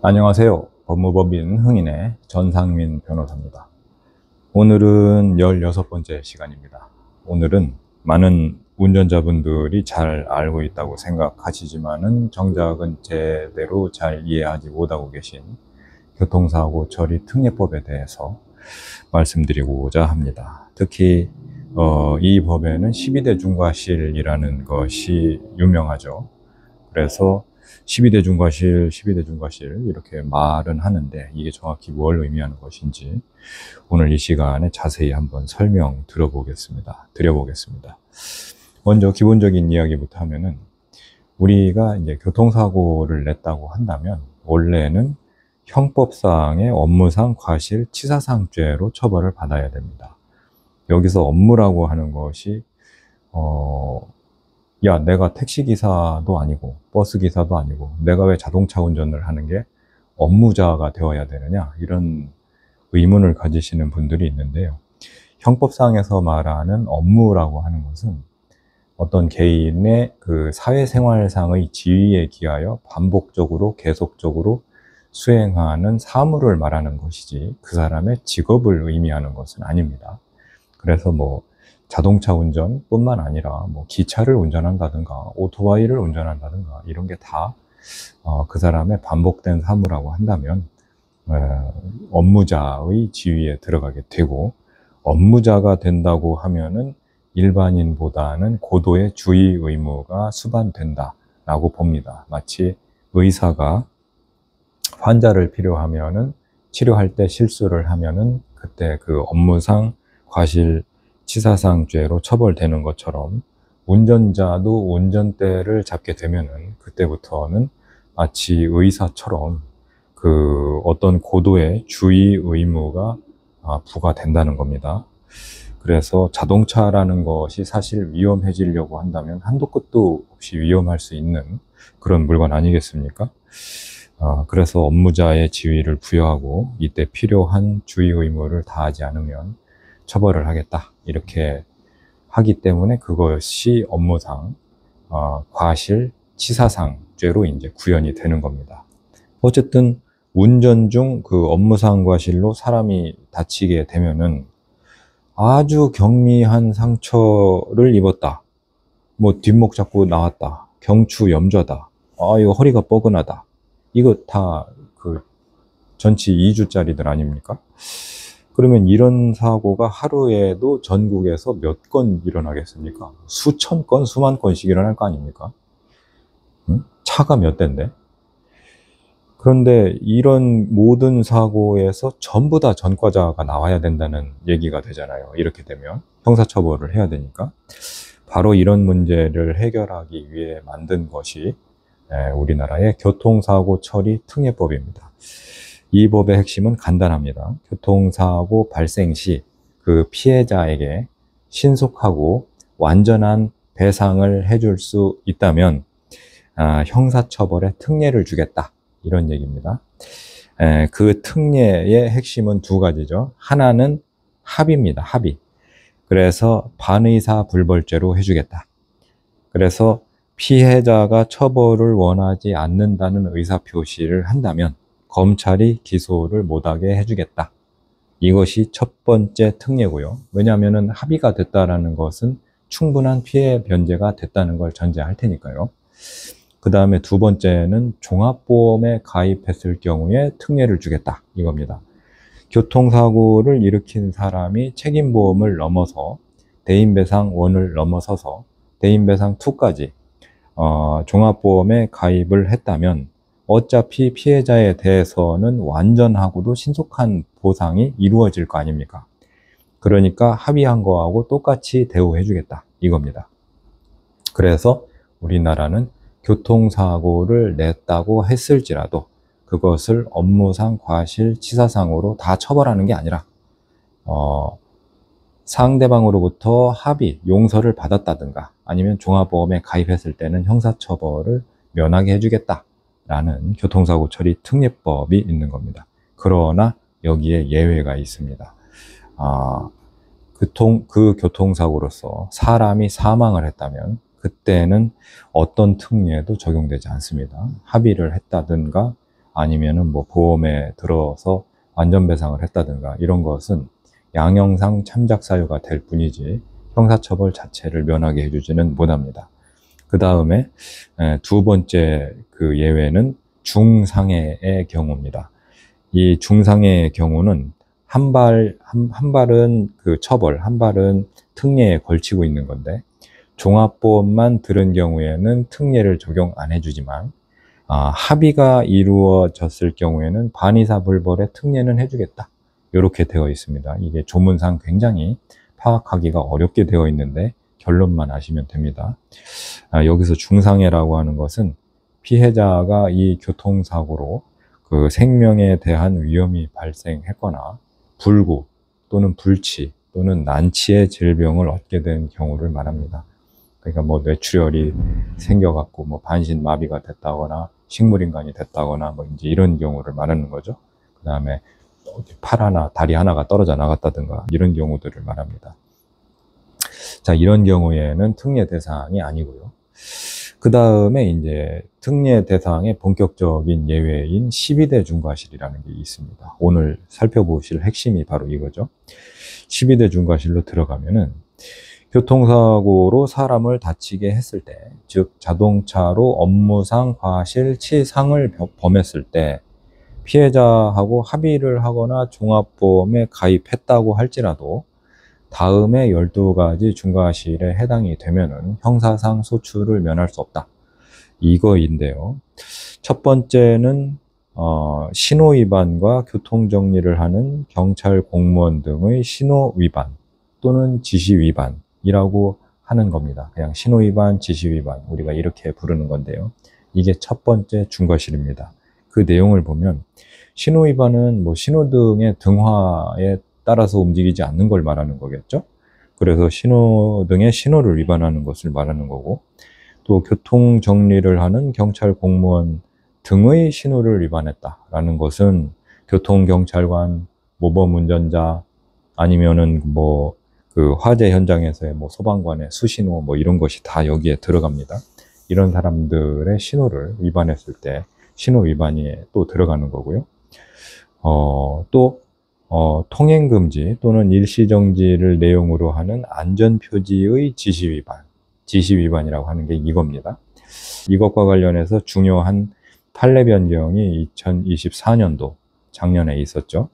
안녕하세요. 법무법인 흥인의 전상민 변호사입니다. 오늘은 16번째 시간입니다. 오늘은 많은 운전자분들이 잘 알고 있다고 생각하시지만은 정작은 제대로 잘 이해하지 못하고 계신 교통사고 처리 특례법에 대해서 말씀드리고자 합니다. 특히 이 법에는 12대 중과실이라는 것이 유명하죠. 그래서 12대 중과실 이렇게 말은 하는데 이게 정확히 뭘 의미하는 것인지 오늘 이 시간에 자세히 한번 설명 드려보겠습니다. 먼저 기본적인 이야기부터 하면은 우리가 이제 교통사고를 냈다고 한다면 원래는 형법상의 업무상 과실치사상죄로 처벌을 받아야 됩니다. 여기서 업무라고 하는 것이 야, 내가 택시기사도 아니고 버스기사도 아니고 내가 왜 자동차 운전을 하는 게 업무자가 되어야 되느냐, 이런 의문을 가지시는 분들이 있는데요. 형법상에서 말하는 업무라고 하는 것은 어떤 개인의 그 사회생활상의 지위에 기하여 반복적으로 계속적으로 수행하는 사무를 말하는 것이지 그 사람의 직업을 의미하는 것은 아닙니다. 그래서 자동차 운전뿐만 아니라 기차를 운전한다든가 오토바이를 운전한다든가 이런 게 다 그 사람의 반복된 사무라고 한다면 업무자의 지위에 들어가게 되고, 업무자가 된다고 하면은 일반인보다는 고도의 주의 의무가 수반된다라고 봅니다. 마치 의사가 환자를 필요하면은 치료할 때 실수를 하면은 그때 그 업무상 과실치사상죄로 처벌되는 것처럼 운전자도 운전대를 잡게 되면은 그때부터는 마치 의사처럼 그 어떤 고도의 주의 의무가 부과된다는 겁니다. 그래서 자동차라는 것이 사실 위험해지려고 한다면 한도 끝도 없이 위험할 수 있는 그런 물건 아니겠습니까? 그래서 업무자의 지위를 부여하고 이때 필요한 주의 의무를 다하지 않으면 처벌을 하겠다, 이렇게 하기 때문에 그것이 업무상 과실치사상죄로 이제 구현이 되는 겁니다. 어쨌든 운전 중 그 업무상 과실로 사람이 다치게 되면은 아주 경미한 상처를 입었다, 뒷목 잡고 나왔다, 경추 염좌다, 이거 허리가 뻐근하다, 이거 다 그 전치 2주짜리들 아닙니까? 그러면 이런 사고가 하루에도 전국에서 몇 건 일어나겠습니까? 수천 건, 수만 건씩 일어날 거 아닙니까? 응? 차가 몇 대인데? 그런데 이런 모든 사고에서 전부 다 전과자가 나와야 된다는 얘기가 되잖아요. 이렇게 되면 형사처벌을 해야 되니까. 바로 이런 문제를 해결하기 위해 만든 것이 우리나라의 교통사고 처리 특례법입니다. 이 법의 핵심은 간단합니다. 교통사고 발생 시 그 피해자에게 신속하고 완전한 배상을 해줄 수 있다면 형사처벌에 특례를 주겠다, 이런 얘기입니다. 그 특례의 핵심은 두 가지죠. 하나는 합의입니다. 합의. 그래서 반의사불벌죄로 해주겠다. 그래서 피해자가 처벌을 원하지 않는다는 의사표시를 한다면 검찰이 기소를 못하게 해주겠다. 이것이 첫 번째 특례고요. 왜냐하면 합의가 됐다는 것은 충분한 피해 변제가 됐다는 걸 전제할 테니까요. 그 다음에 두 번째는 종합보험에 가입했을 경우에 특례를 주겠다, 이겁니다. 교통사고를 일으킨 사람이 책임보험을 넘어서 대인배상 1을 넘어서서 대인배상 2까지 종합보험에 가입을 했다면 어차피 피해자에 대해서는 완전하고도 신속한 보상이 이루어질 거 아닙니까? 그러니까 합의한 거하고 똑같이 대우해 주겠다, 이겁니다. 그래서 우리나라는 교통사고를 냈다고 했을지라도 그것을 업무상 과실치사상으로 다 처벌하는 게 아니라 상대방으로부터 합의, 용서를 받았다든가 아니면 종합보험에 가입했을 때는 형사처벌을 면하게 해주겠다 라는 교통사고 처리 특례법이 있는 겁니다. 그러나 여기에 예외가 있습니다. 그 교통사고로서 사람이 사망을 했다면 그때는 어떤 특례도 적용되지 않습니다. 합의를 했다든가 아니면은 뭐 보험에 들어서 완전배상을 했다든가 이런 것은 양형상 참작 사유가 될 뿐이지 형사처벌 자체를 면하게 해주지는 못합니다. 그 다음에 두 번째 그 예외는 중상해의 경우입니다. 이 중상해의 경우는 한 발은 그 처벌, 한 발은 특례에 걸치고 있는 건데, 종합보험만 들은 경우에는 특례를 적용 안 해주지만, 합의가 이루어졌을 경우에는 반의사불벌의 특례는 해주겠다. 이렇게 되어 있습니다. 이게 조문상 굉장히 파악하기가 어렵게 되어 있는데 결론만 아시면 됩니다. 여기서 중상해라고 하는 것은 피해자가 이 교통사고로 그 생명에 대한 위험이 발생했거나 불구 또는 불치 또는 난치의 질병을 얻게 된 경우를 말합니다. 그러니까 뭐 뇌출혈이 생겨갖고 뭐 반신마비가 됐다거나 식물인간이 됐다거나 뭐 이제 이런 경우를 말하는 거죠. 그 다음에 팔 하나, 다리 하나가 떨어져 나갔다든가 이런 경우들을 말합니다. 자, 이런 경우에는 특례 대상이 아니고요. 그 다음에 이제 특례 대상의 본격적인 예외인 12대 중과실이라는 게 있습니다. 오늘 살펴보실 핵심이 바로 이거죠. 12대 중과실로 들어가면은 교통사고로 사람을 다치게 했을 때, 즉 자동차로 업무상 과실치상을 범했을 때 피해자하고 합의를 하거나 종합보험에 가입했다고 할지라도 다음에 12가지 중과실에 해당이 되면은 형사상 소출을 면할 수 없다. 이거인데요. 첫 번째는 신호위반과 교통정리를 하는 경찰 공무원 등의 신호위반 또는 지시위반이라고 하는 겁니다. 그냥 신호위반, 지시위반 우리가 이렇게 부르는 건데요. 이게 첫 번째 중과실입니다. 그 내용을 보면 신호위반은 뭐 신호등의 등화에 따라서 움직이지 않는 걸 말하는 거겠죠. 그래서 신호등의 신호를 위반하는 것을 말하는 거고, 또 교통정리를 하는 경찰 공무원 등의 신호를 위반했다라는 것은 교통경찰관, 모범운전자, 아니면은 뭐 그 화재 현장에서의 뭐 소방관의 수신호 뭐 이런 것이 다 여기에 들어갑니다. 이런 사람들의 신호를 위반했을 때 신호 위반이 또 들어가는 거고요. 또 통행금지 또는 일시정지를 내용으로 하는 안전표지의 지시위반, 지시위반이라고 하는 게 이겁니다. 이것과 관련해서 중요한 판례 변경이 2024년도 작년에 있었죠.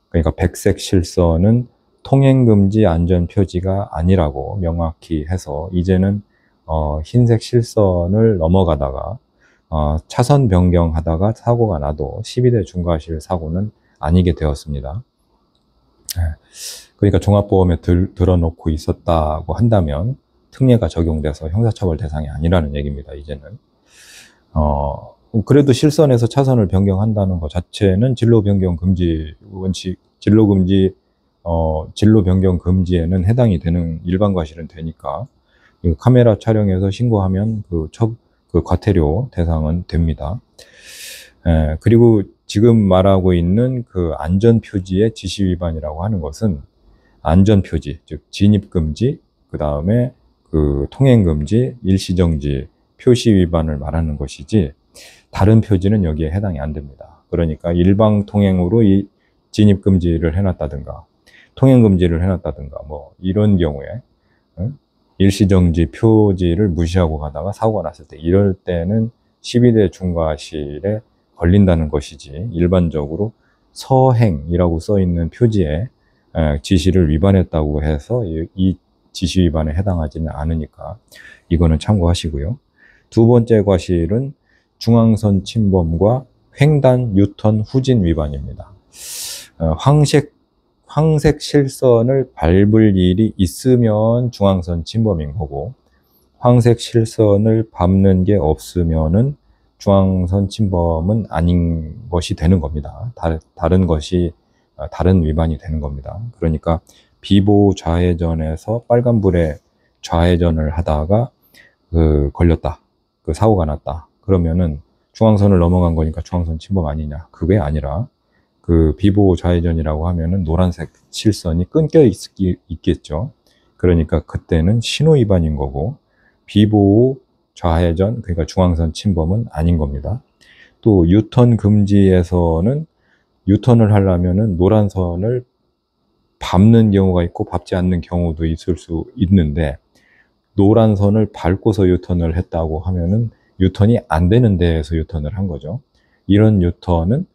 그러니까 백색 실선은 통행금지 안전표지가 아니라고 명확히 해서 이제는 흰색 실선을 넘어가다가 차선 변경하다가 사고가 나도 12대 중과실 사고는 아니게 되었습니다. 그러니까 종합보험에 들어놓고 있었다고 한다면 특례가 적용돼서 형사처벌 대상이 아니라는 얘기입니다. 이제는 그래도 실선에서 차선을 변경한다는 것 자체는 진로 변경 금지 원칙, 진로 변경 금지에는 해당이 되는 일반 과실은 되니까 카메라 촬영해서 신고하면 그 과태료 대상은 됩니다. 그리고 지금 말하고 있는 그 안전표지의 지시위반이라고 하는 것은 안전표지, 즉 진입금지, 그 다음에 그 통행금지, 일시정지, 표시위반을 말하는 것이지 다른 표지는 여기에 해당이 안 됩니다. 그러니까 일방 통행으로 이 진입금지를 해놨다든가 통행금지를 해놨다든가 뭐 이런 경우에 일시정지 표지를 무시하고 가다가 사고가 났을 때 이럴 때는 12대 중과실에 걸린다는 것이지 일반적으로 서행이라고 써있는 표지에 지시를 위반했다고 해서 이 지시 위반에 해당하지는 않으니까 이거는 참고하시고요. 두 번째 과실은 중앙선 침범과 횡단 유턴 후진 위반입니다. 황색 실선을 밟을 일이 있으면 중앙선 침범인 거고 황색 실선을 밟는 게 없으면은 중앙선 침범은 아닌 것이 되는 겁니다. 다른 위반이 되는 겁니다. 그러니까 비보호 좌회전에서 빨간불에 좌회전을 하다가 걸렸다. 사고가 났다. 그러면은 중앙선을 넘어간 거니까 중앙선 침범 아니냐. 그게 아니라 비보호 좌회전이라고 하면은 노란색 실선이 끊겨 있겠죠. 그러니까 그때는 신호 위반인 거고 비보호 좌회전, 그러니까 중앙선 침범은 아닌 겁니다. 또 유턴 금지에서는 유턴을 하려면은 노란 선을 밟는 경우가 있고 밟지 않는 경우도 있을 수 있는데, 노란 선을 밟고서 유턴을 했다고 하면은 유턴이 안 되는 데에서 유턴을 한 거죠. 이런 유턴은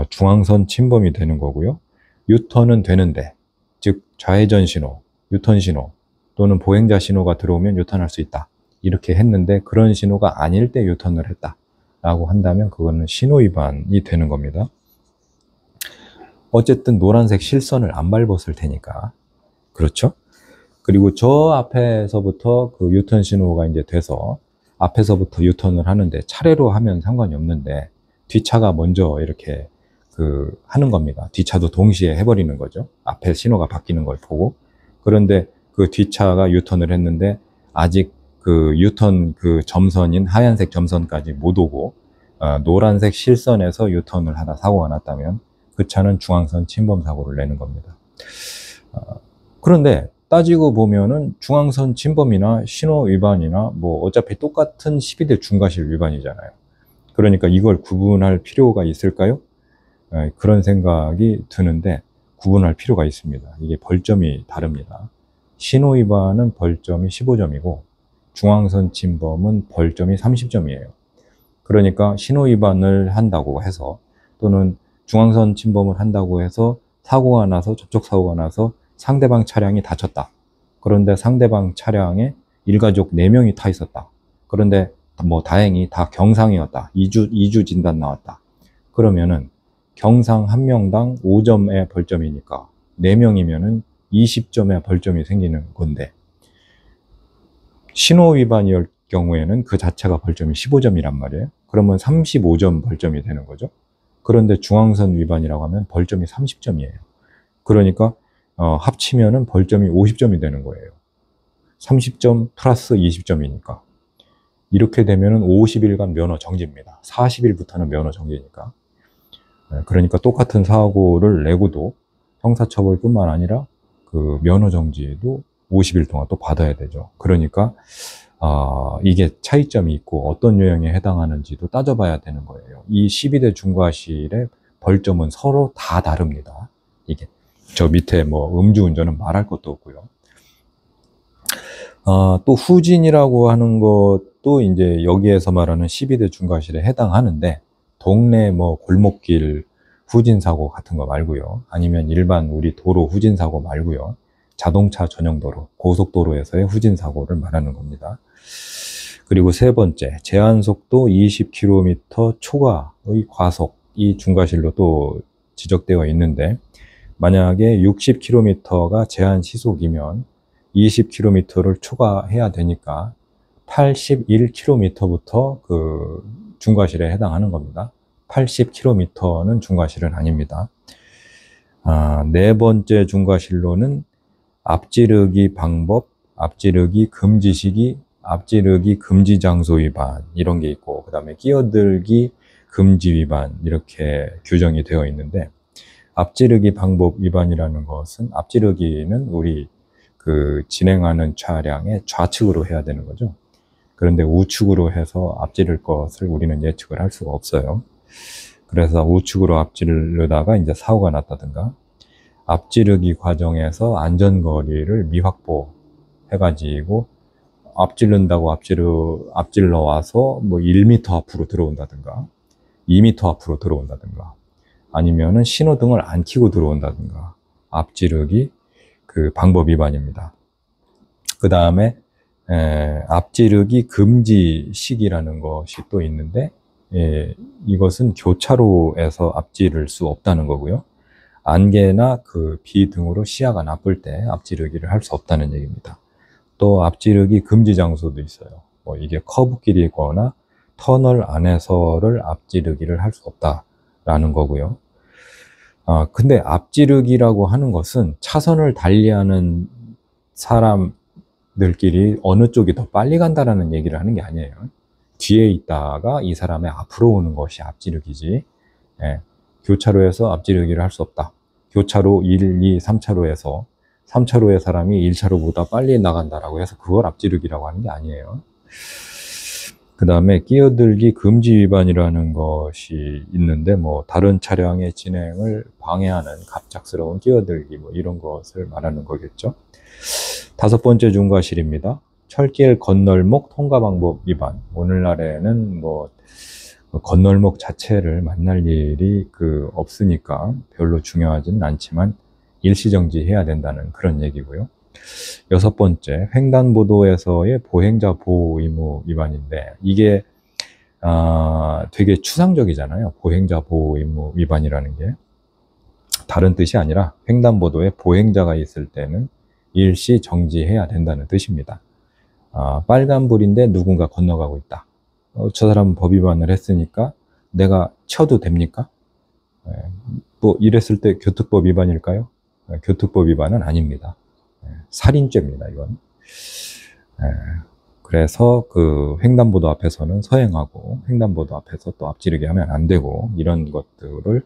중앙선 침범이 되는 거고요. 유턴은 되는데, 즉 좌회전 신호, 유턴 신호 또는 보행자 신호가 들어오면 유턴할 수 있다, 이렇게 했는데 그런 신호가 아닐 때 유턴을 했다 라고 한다면 그거는 신호 위반이 되는 겁니다. 어쨌든 노란색 실선을 안 밟았을 테니까. 그렇죠? 그리고 저 앞에서부터 그 유턴 신호가 이제 돼서 앞에서부터 유턴을 하는데, 차례로 하면 상관이 없는데 뒷차가 먼저 이렇게 하는 겁니다. 뒷차도 동시에 해버리는 거죠. 앞에 신호가 바뀌는 걸 보고. 그런데 그 뒷차가 유턴을 했는데 아직 그 유턴 그 점선인 하얀색 점선까지 못 오고 노란색 실선에서 유턴을 하다 사고가 났다면 그 차는 중앙선 침범 사고를 내는 겁니다. 그런데 따지고 보면은 중앙선 침범이나 신호 위반이나 뭐 어차피 똑같은 12대 중과실 위반이잖아요. 그러니까 이걸 구분할 필요가 있을까요? 그런 생각이 드는데 구분할 필요가 있습니다. 이게 벌점이 다릅니다. 신호 위반은 벌점이 15점이고 중앙선 침범은 벌점이 30점이에요. 그러니까 신호 위반을 한다고 해서 또는 중앙선 침범을 한다고 해서 사고가 나서 접촉사고가 나서 상대방 차량이 다쳤다. 그런데 상대방 차량에 일가족 4명이 타 있었다. 그런데 뭐 다행히 다 경상이었다. 2주 진단 나왔다. 그러면은 경상 1명당 5점의 벌점이니까 4명이면은 20점의 벌점이 생기는 건데, 신호 위반일 경우에는 그 자체가 벌점이 15점이란 말이에요. 그러면 35점 벌점이 되는 거죠. 그런데 중앙선 위반이라고 하면 벌점이 30점이에요. 그러니까 합치면은 벌점이 50점이 되는 거예요. 30점 플러스 20점이니까. 이렇게 되면은 50일간 면허 정지입니다. 40일부터는 면허 정지니까. 그러니까 똑같은 사고를 내고도 형사처벌뿐만 아니라 그 면허 정지도 50일 동안 또 받아야 되죠. 그러니까 이게 차이점이 있고 어떤 유형에 해당하는지도 따져봐야 되는 거예요. 이 12대 중과실의 벌점은 서로 다 다릅니다. 이게 저 밑에 뭐 음주운전은 말할 것도 없고요. 또 후진이라고 하는 것도 이제 여기에서 말하는 12대 중과실에 해당하는데, 동네 뭐 골목길 후진사고 같은 거 말고요. 아니면 일반 우리 도로 후진사고 말고요. 자동차 전용 도로, 고속도로에서의 후진사고를 말하는 겁니다. 그리고 세 번째, 제한속도 20km 초과의 과속이 중과실로 또 지적되어 있는데, 만약에 60km가 제한 시속이면 20km를 초과해야 되니까 81km부터 그 중과실에 해당하는 겁니다. 80km는 중과실은 아닙니다. 네 번째 중과실로는 앞지르기 방법, 앞지르기 금지 시기, 앞지르기 금지 장소 위반 이런 게 있고, 그 다음에 끼어들기 금지 위반 이렇게 규정이 되어 있는데, 앞지르기 방법 위반이라는 것은 앞지르기는 우리 그 진행하는 차량의 좌측으로 해야 되는 거죠. 그런데 우측으로 해서 앞지를 것을 우리는 예측을 할 수가 없어요. 그래서 우측으로 앞지르다가 이제 사고가 났다든가, 앞지르기 과정에서 안전거리를 미확보 해가지고 앞지른다고 앞질러 와서 뭐 1m 앞으로 들어온다든가 2m 앞으로 들어온다든가 아니면은 신호등을 안 켜고 들어온다든가, 앞지르기 그 방법 위반입니다. 그 다음에 앞지르기 금지 시기라는 것이 또 있는데, 이것은 교차로에서 앞지를 수 없다는 거고요. 안개나 그 비 등으로 시야가 나쁠 때 앞지르기를 할 수 없다는 얘기입니다. 또 앞지르기 금지 장소도 있어요. 뭐 이게 커브길이거나 터널 안에서를 앞지르기를 할 수 없다라는 거고요. 근데 앞지르기라고 하는 것은 차선을 달리하는 사람들끼리 어느 쪽이 더 빨리 간다라는 얘기를 하는 게 아니에요. 뒤에 있다가 이 사람의 앞으로 오는 것이 앞지르기지, 교차로에서 앞지르기를 할 수 없다. 교차로 1, 2, 3차로에서 3차로의 사람이 1차로보다 빨리 나간다라고 해서 그걸 앞지르기라고 하는 게 아니에요. 그 다음에 끼어들기 금지 위반이라는 것이 있는데, 뭐 다른 차량의 진행을 방해하는 갑작스러운 끼어들기, 뭐 이런 것을 말하는 거겠죠. 5번째 중과실입니다. 철길 건널목 통과 방법 위반. 오늘날에는 뭐 건널목 자체를 만날 일이 없으니까 별로 중요하진 않지만 일시정지해야 된다는 그런 얘기고요. 6번째, 횡단보도에서의 보행자 보호 의무 위반인데, 이게 되게 추상적이잖아요. 보행자 보호 의무 위반이라는 게 다른 뜻이 아니라 횡단보도에 보행자가 있을 때는 일시 정지해야 된다는 뜻입니다. 빨간불인데 누군가 건너가고 있다. 저 사람은 법 위반을 했으니까 내가 쳐도 됩니까? 뭐 이랬을 때 교특법 위반일까요? 교특법 위반은 아닙니다. 살인죄입니다, 이건. 그래서 횡단보도 앞에서는 서행하고 횡단보도 앞에서 또 앞지르게 하면 안 되고, 이런 것들을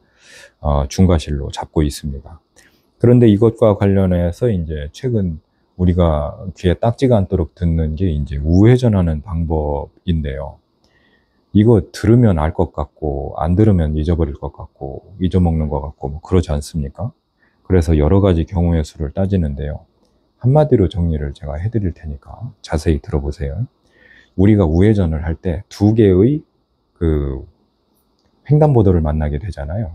중과실로 잡고 있습니다. 그런데 이것과 관련해서 이제 최근 우리가 귀에 딱지가 않도록 듣는 게 이제 우회전하는 방법인데요. 이거 들으면 알 것 같고 안 들으면 잊어버릴 것 같고 잊어먹는 것 같고 뭐 그러지 않습니까? 그래서 여러 가지 경우의 수를 따지는데요. 한마디로 정리를 제가 해드릴 테니까 자세히 들어보세요. 우리가 우회전을 할 때 두 개의 횡단보도를 만나게 되잖아요.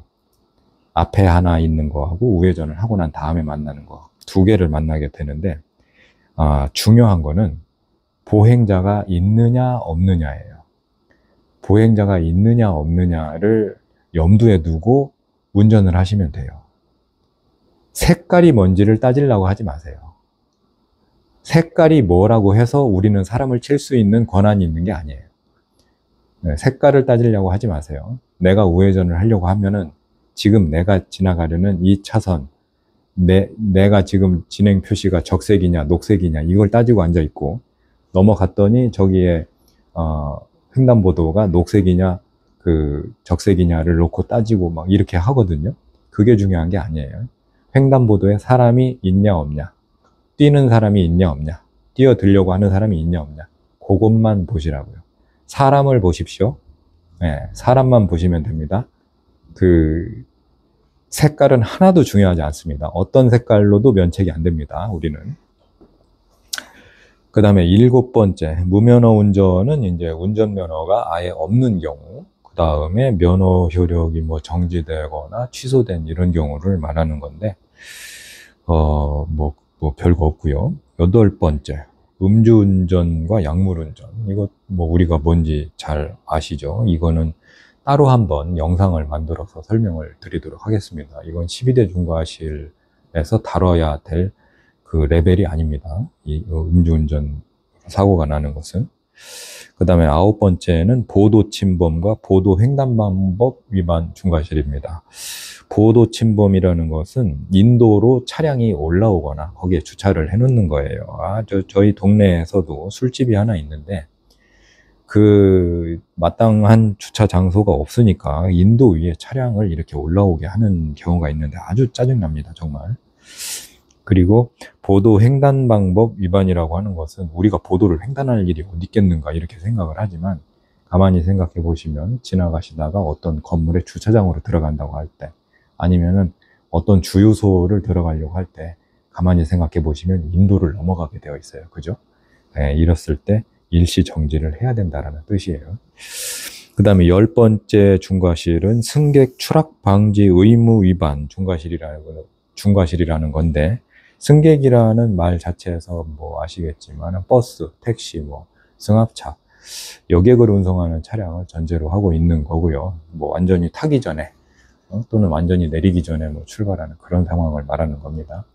앞에 하나 있는 거하고 우회전을 하고 난 다음에 만나는 거, 두 개를 만나게 되는데, 중요한 거는 보행자가 있느냐 없느냐예요. 보행자가 있느냐 없느냐를 염두에 두고 운전을 하시면 돼요. 색깔이 뭔지를 따지려고 하지 마세요. 색깔이 뭐라고 해서 우리는 사람을 칠 수 있는 권한이 있는 게 아니에요. 색깔을 따지려고 하지 마세요. 내가 우회전을 하려고 하면은 지금 내가 지나가려는 이 차선, 내가 지금 진행 표시가 적색이냐 녹색이냐 이걸 따지고 앉아 있고, 넘어갔더니 저기에 횡단보도가 녹색이냐 적색이냐를 놓고 따지고 막 이렇게 하거든요. 그게 중요한 게 아니에요. 횡단보도에 사람이 있냐 없냐, 뛰는 사람이 있냐 없냐, 뛰어들려고 하는 사람이 있냐 없냐, 그것만 보시라고요. 사람을 보십시오. 사람만 보시면 됩니다. 색깔은 하나도 중요하지 않습니다. 어떤 색깔로도 면책이 안 됩니다, 우리는. 그 다음에 7번째, 무면허 운전은 이제 운전면허가 아예 없는 경우, 그 다음에 면허 효력이 뭐 정지되거나 취소된 이런 경우를 말하는 건데, 뭐 별거 없고요. 8번째, 음주운전과 약물운전. 이거 뭐 우리가 뭔지 잘 아시죠? 이거는 따로 한번 영상을 만들어서 설명을 드리도록 하겠습니다. 이건 12대 중과실에서 다뤄야 될 레벨이 아닙니다. 이 음주운전 사고가 나는 것은. 그 다음에 9번째는 보도침범과 보도횡단방법 위반 중과실입니다. 보도침범이라는 것은 인도로 차량이 올라오거나 거기에 주차를 해놓는 거예요. 저희 동네에서도 술집이 하나 있는데 마땅한 주차 장소가 없으니까 인도 위에 차량을 이렇게 올라오게 하는 경우가 있는데 아주 짜증납니다, 정말. 그리고 보도 횡단방법 위반이라고 하는 것은 우리가 보도를 횡단할 일이 어디 있겠는가 이렇게 생각을 하지만, 가만히 생각해 보시면 지나가시다가 어떤 건물에 주차장으로 들어간다고 할 때, 아니면은 어떤 주유소를 들어가려고 할 때 가만히 생각해 보시면 인도를 넘어가게 되어 있어요. 그죠? 이랬을 때 일시 정지를 해야 된다라는 뜻이에요. 그 다음에 10번째 중과실은 승객 추락 방지 의무 위반 중과실이라는 건데, 승객이라는 말 자체에서 뭐 아시겠지만 버스, 택시, 뭐 승합차, 여객을 운송하는 차량을 전제로 하고 있는 거고요. 뭐 완전히 타기 전에 또는 완전히 내리기 전에 뭐 출발하는 그런 상황을 말하는 겁니다.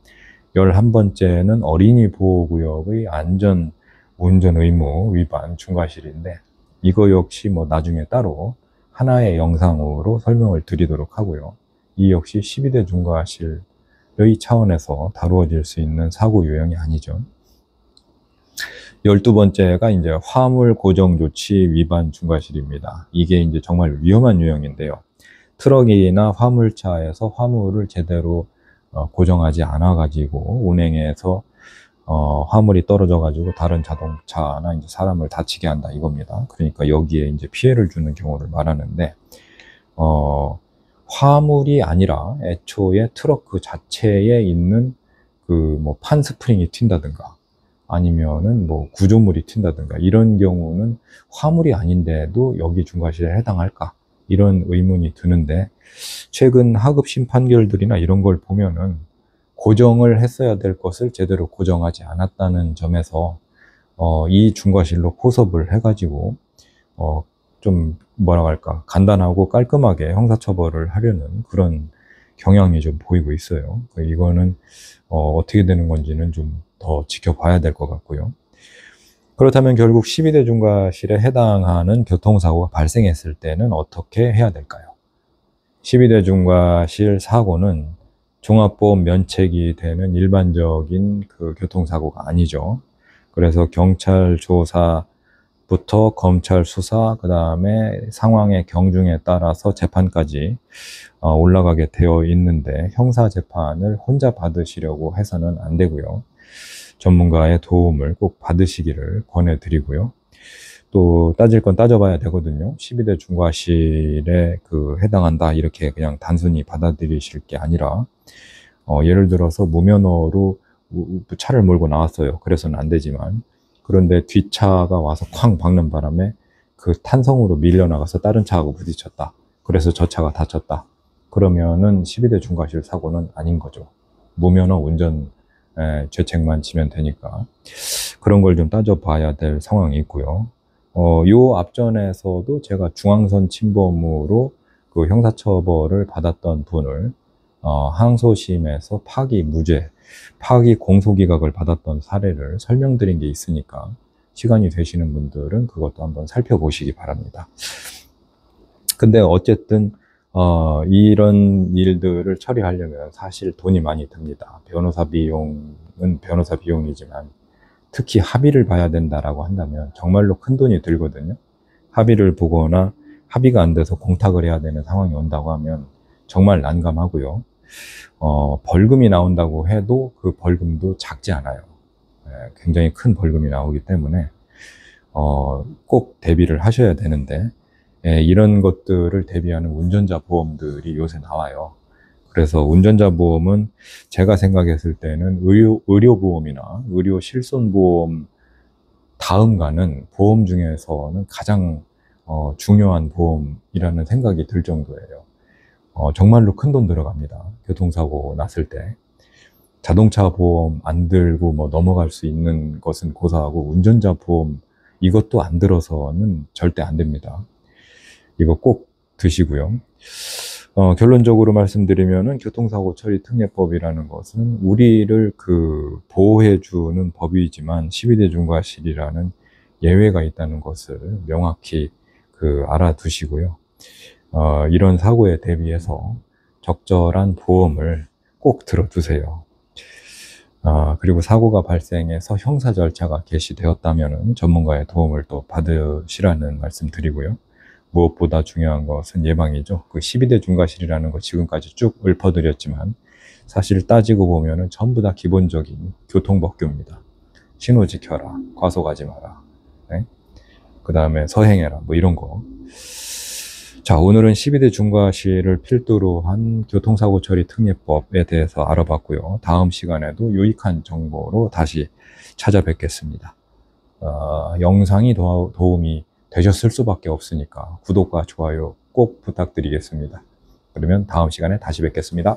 11번째는 어린이 보호구역의 안전 운전 의무 위반 중과실인데, 이거 역시 뭐 나중에 따로 하나의 영상으로 설명을 드리도록 하고요. 이 역시 12대 중과실의 차원에서 다루어질 수 있는 사고 유형이 아니죠. 12번째가 이제 화물 고정 조치 위반 중과실입니다. 이게 이제 정말 위험한 유형인데요. 트럭이나 화물차에서 화물을 제대로 고정하지 않아 가지고 운행해서 화물이 떨어져 가지고 다른 자동차나 이제 사람을 다치게 한다 이겁니다. 그러니까 여기에 이제 피해를 주는 경우를 말하는데, 화물이 아니라 애초에 트럭 그 자체에 있는 그 뭐 판 스프링이 튄다든가 아니면은 뭐 구조물이 튄다든가 이런 경우는 화물이 아닌데도 여기 중과실에 해당할까? 이런 의문이 드는데, 최근 하급 심판결들이나 이런 걸 보면은 고정을 했어야 될 것을 제대로 고정하지 않았다는 점에서 이 중과실로 포섭을 해가지고 좀 뭐라고 할까, 간단하고 깔끔하게 형사처벌을 하려는 그런 경향이 좀 보이고 있어요. 이거는 어떻게 되는 건지는 좀 더 지켜봐야 될 것 같고요. 그렇다면 결국 12대 중과실에 해당하는 교통사고가 발생했을 때는 어떻게 해야 될까요? 12대 중과실 사고는 종합보험 면책이 되는 일반적인 그 교통사고가 아니죠. 그래서 경찰 조사부터 검찰 수사, 그 다음에 상황의 경중에 따라서 재판까지 올라가게 되어 있는데, 형사재판을 혼자 받으시려고 해서는 안 되고요. 전문가의 도움을 꼭 받으시기를 권해드리고요. 또 따질 건 따져봐야 되거든요. 12대 중과실에 해당한다 이렇게 그냥 단순히 받아들이실 게 아니라, 예를 들어서 무면허로 차를 몰고 나왔어요. 그래서는 안 되지만, 그런데 뒷차가 와서 쾅 박는 바람에 그 탄성으로 밀려나가서 다른 차하고 부딪혔다. 그래서 저 차가 다쳤다. 그러면은 12대 중과실 사고는 아닌 거죠. 무면허 운전 죄책만 지면 되니까 그런 걸 좀 따져봐야 될 상황이 있고요. 요 앞전에서도 제가 중앙선 침범으로 그 형사처벌을 받았던 분을 항소심에서 파기 무죄, 파기 공소기각을 받았던 사례를 설명드린 게 있으니까 시간이 되시는 분들은 그것도 한번 살펴보시기 바랍니다. 근데 어쨌든 이런 일들을 처리하려면 사실 돈이 많이 듭니다. 변호사 비용은 변호사 비용이지만 특히 합의를 봐야 된다라고 한다면 정말로 큰 돈이 들거든요. 합의를 보거나 합의가 안 돼서 공탁을 해야 되는 상황이 온다고 하면 정말 난감하고요. 벌금이 나온다고 해도 그 벌금도 작지 않아요. 굉장히 큰 벌금이 나오기 때문에 꼭 대비를 하셔야 되는데, 이런 것들을 대비하는 운전자 보험들이 요새 나와요. 그래서 운전자 보험은 제가 생각했을 때는 의료보험이나 의료 실손보험 다음 가는 보험 중에서는 가장 중요한 보험이라는 생각이 들 정도예요. 정말로 큰 돈 들어갑니다. 교통사고 났을 때. 자동차 보험 안 들고 뭐 넘어갈 수 있는 것은 고사하고 운전자 보험 이것도 안 들어서는 절대 안 됩니다. 이거 꼭 드시고요. 결론적으로 말씀드리면은 교통사고 처리 특례법이라는 것은 우리를 보호해주는 법이지만 12대 중과실이라는 예외가 있다는 것을 명확히 알아두시고요. 이런 사고에 대비해서 적절한 보험을 꼭 들어두세요. 그리고 사고가 발생해서 형사 절차가 개시되었다면 전문가의 도움을 또 받으시라는 말씀 드리고요. 무엇보다 중요한 것은 예방이죠. 12대 중과실이라는 거 지금까지 쭉 읊어드렸지만 사실 따지고 보면은 전부 다 기본적인 교통법규입니다. 신호 지켜라, 과속하지 마라, 네? 그 다음에 서행해라, 뭐 이런 거. 자, 오늘은 12대 중과실을 필두로 한 교통사고 처리 특례법에 대해서 알아봤고요. 다음 시간에도 유익한 정보로 다시 찾아뵙겠습니다. 영상이 도움이 되셨을 수밖에 없으니까 구독과 좋아요 꼭 부탁드리겠습니다. 그러면 다음 시간에 다시 뵙겠습니다.